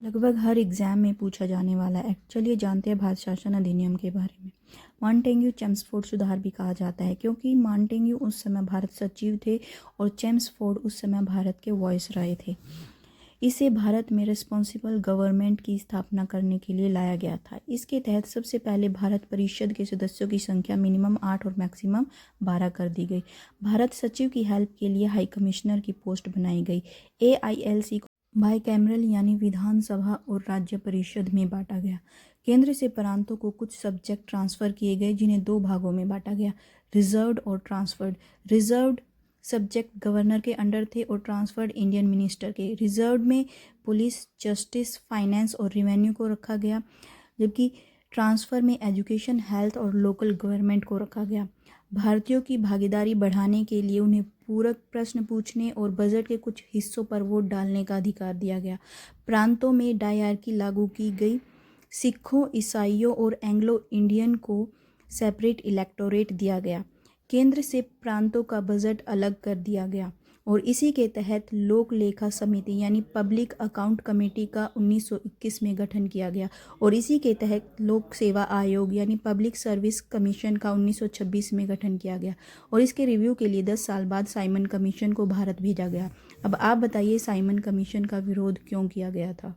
लगभग हर एग्जाम में पूछा जाने वाला एक्ट। चलिए जानते हैं भारत शासन अधिनियम के बारे में। मॉन्टेग्यू चेम्सफोर्ड सुधार भी कहा जाता है क्योंकि मॉन्टेग्यू उस समय भारत सचिव थे और चेम्सफोर्ड उस समय भारत के वॉइसरॉय थे। इसे भारत में रिस्पॉन्सिबल गवर्नमेंट की स्थापना करने के लिए लाया गया था। इसके तहत सबसे पहले भारत परिषद के सदस्यों की संख्या मिनिमम 8 और मैक्सिमम 12 कर दी गई। भारत सचिव की हेल्प के लिए हाई कमिश्नर की पोस्ट बनाई गई। AILC को बाइकैमरल यानी विधानसभा और राज्य परिषद में बांटा गया। केंद्र से प्रांतों को कुछ सब्जेक्ट ट्रांसफर किए गए जिन्हें 2 भागों में बांटा गया, रिजर्व्ड और ट्रांसफर्ड। रिजर्व्ड सब्जेक्ट गवर्नर के अंडर थे और ट्रांसफर्ड इंडियन मिनिस्टर के। रिजर्व में पुलिस, जस्टिस, फाइनेंस और रेवेन्यू को रखा गया, जबकि ट्रांसफ़र में एजुकेशन, हेल्थ और लोकल गवर्नमेंट को रखा गया। भारतीयों की भागीदारी बढ़ाने के लिए उन्हें पूरक प्रश्न पूछने और बजट के कुछ हिस्सों पर वोट डालने का अधिकार दिया गया। प्रांतों में डायरकी लागू की गई। सिखों, ईसाइयों और एंग्लो इंडियन को सेपरेट इलेक्टोरेट दिया गया। केंद्र से प्रांतों का बजट अलग कर दिया गया और इसी के तहत लोक लेखा समिति यानी पब्लिक अकाउंट कमेटी का 1921 में गठन किया गया और इसी के तहत लोक सेवा आयोग यानी पब्लिक सर्विस कमीशन का 1926 में गठन किया गया और इसके रिव्यू के लिए 10 साल बाद साइमन कमीशन को भारत भेजा गया। अब आप बताइए साइमन कमीशन का विरोध क्यों किया गया था।